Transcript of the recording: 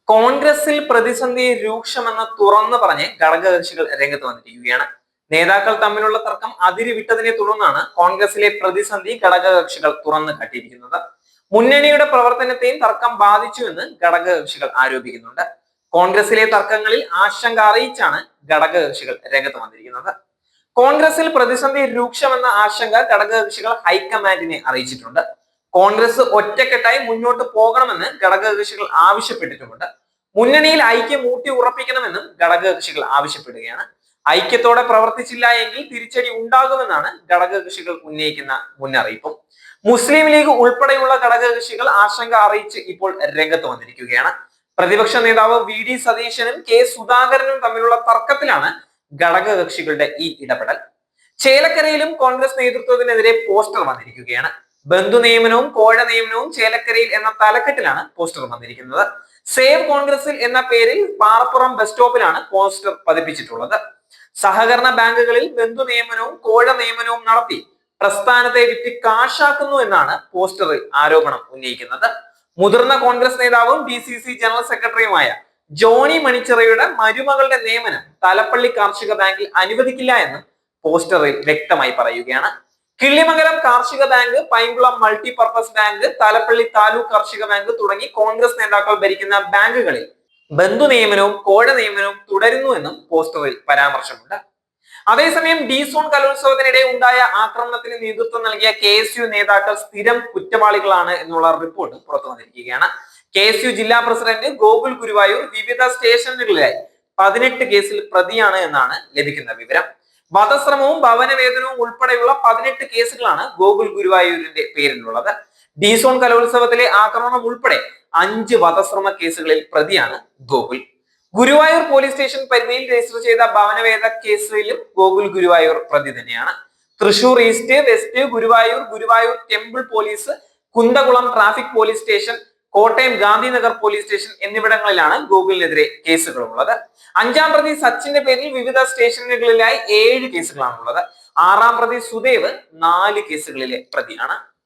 കോൺഗ്രസിൽ പ്രതിസന്ധി രൂക്ഷമെന്ന് തുറന്നു പറഞ്ഞ് ഘടകകക്ഷികൾ രംഗത്ത് വന്നിരിക്കുകയാണ്. നേതാക്കൾ തമ്മിലുള്ള തർക്കം അതിരുവിട്ടതിനെ തുടർന്നാണ് കോൺഗ്രസിലെ പ്രതിസന്ധി ഘടകകക്ഷികൾ തുറന്നു കാട്ടിയിരിക്കുന്നത്. മുന്നണിയുടെ പ്രവർത്തനത്തെയും തർക്കം ബാധിച്ചുവെന്ന് ഘടകകക്ഷികൾ ആരോപിക്കുന്നുണ്ട്. കോൺഗ്രസിലെ തർക്കങ്ങളിൽ ആശങ്ക അറിയിച്ചാണ് ഘടകകക്ഷികൾ രംഗത്ത് വന്നിരിക്കുന്നത്. കോൺഗ്രസിൽ പ്രതിസന്ധി രൂക്ഷമെന്ന ആശങ്ക ഘടകകക്ഷികൾ ഹൈക്കമാൻഡിനെ അറിയിച്ചിട്ടുണ്ട്. കോൺഗ്രസ് ഒറ്റക്കെട്ടായി മുന്നോട്ട് പോകണമെന്ന് ഘടകകക്ഷികൾ ആവശ്യപ്പെട്ടിട്ടുമുണ്ട്. മുന്നണിയിൽ ഐക്യം ഊട്ടി ഉറപ്പിക്കണമെന്നും ഘടകകക്ഷികൾ ആവശ്യപ്പെടുകയാണ്. ഐക്യത്തോടെ പ്രവർത്തിച്ചില്ല എങ്കിൽ തിരിച്ചടി ഉണ്ടാകുമെന്നാണ് ഘടകകക്ഷികൾ ഉന്നയിക്കുന്ന മുന്നറിയിപ്പും. മുസ്ലിം ലീഗ് ഉൾപ്പെടെയുള്ള ഘടകകക്ഷികൾ ആശങ്ക അറിയിച്ച് ഇപ്പോൾ രംഗത്ത് വന്നിരിക്കുകയാണ്. പ്രതിപക്ഷ നേതാവ് വി.ഡി. സതീശനും കെ. സുധാകരനും തമ്മിലുള്ള തർക്കത്തിലാണ് ഘടകകക്ഷികളുടെ ഈ ഇടപെടൽ. ചേലക്കരയിലും കോൺഗ്രസ് നേതൃത്വത്തിനെതിരെ പോസ്റ്റർ വന്നിരിക്കുകയാണ്. ബന്ധു നിയമനവും കോഴ നിയമനവും ചേലക്കരയിൽ എന്ന തലക്കെട്ടിലാണ് പോസ്റ്റർ വന്നിരിക്കുന്നത്. സേവ് കോൺഗ്രസിൽ എന്ന പേരിൽ പാറപ്പുറം ബസ് സ്റ്റോപ്പിലാണ് പോസ്റ്റർ പതിപ്പിച്ചിട്ടുള്ളത്. സഹകരണ ബാങ്കുകളിൽ ബന്ധു നിയമനവും കോഴ നിയമനവും നടത്തി പ്രസ്ഥാനത്തെ വിറ്റ് കാശാക്കുന്നു എന്നാണ് പോസ്റ്ററിൽ ആരോപണം ഉന്നയിക്കുന്നത്. മുതിർന്ന കോൺഗ്രസ് നേതാവും DCC ജനറൽ സെക്രട്ടറിയുമായ ജോണി മണിച്ചിറയുടെ മരുമകളുടെ നിയമനം തലപ്പള്ളി കാർഷിക ബാങ്കിൽ അനുവദിക്കില്ല എന്നും പോസ്റ്ററിൽ വ്യക്തമായി പറയുകയാണ്. കിള്ളിമംഗലം കാർഷിക bank, Painkulam multipurpose bank, Thalappilly taluk കാർഷിക ബാങ്ക് തുടങ്ങി കോൺഗ്രസ് നേതാക്കൾ ഭരിക്കുന്ന ബാങ്കുകളിൽ ബന്ധു നിയമനവും കോഴ നിയമനവും തുടരുന്നുവെന്നും പോസ്റ്ററിൽ പരാമർശമുണ്ട്. അതേസമയം D-സോൺ കലോത്സവത്തിനിടെ ഉണ്ടായ ആക്രമണത്തിന് നേതൃത്വം നൽകിയ KSU നേതാക്കൾ സ്ഥിരം കുറ്റവാളികളാണ് എന്നുള്ള റിപ്പോർട്ട് പുറത്തു വന്നിരിക്കുകയാണ്. KSU ജില്ലാ പ്രസിഡന്റ് ഗോകുൽ ഗുരുവായൂർ വിവിധ സ്റ്റേഷനുകളിലായി 18 കേസിൽ പ്രതിയാണ് എന്നാണ് ലഭിക്കുന്ന വിവരം. വധശ്രമവും ഭവനവേദനവും ഉൾപ്പെടെയുള്ള 18 കേസുകളാണ് ഗോകുൽ ഗുരുവായൂരിന്റെ പേരിലുള്ളത്. D-സോൺ കലോത്സവത്തിലെ ആക്രമണം ഉൾപ്പെടെ 5 വധശ്രമ കേസുകളിൽ പ്രതിയാണ് ഗോകുൽ. ഗുരുവായൂർ പോലീസ് സ്റ്റേഷൻ പരിധിയിൽ രജിസ്റ്റർ ചെയ്ത ഭവനവേദ കേസിലും ഗോകുൽ ഗുരുവായൂർ പ്രതി തന്നെയാണ്. Thrissur east, west, Guruvayur temple police, Kunnamkulam traffic police station, Kottayam Gandhinagar police station എന്നിവിടങ്ങളിലാണ് ഗോകുലിനെതിരെ കേസുകളുള്ളത്. 5-ാം പ്രതി സച്ചിന്റെ പേരിൽ വിവിധ സ്റ്റേഷനുകളിലായി 7 കേസുകളാണുള്ളത്. 6-ാം പ്രതി സുദേവ് 4 കേസുകളിലെ പ്രതിയാണ്.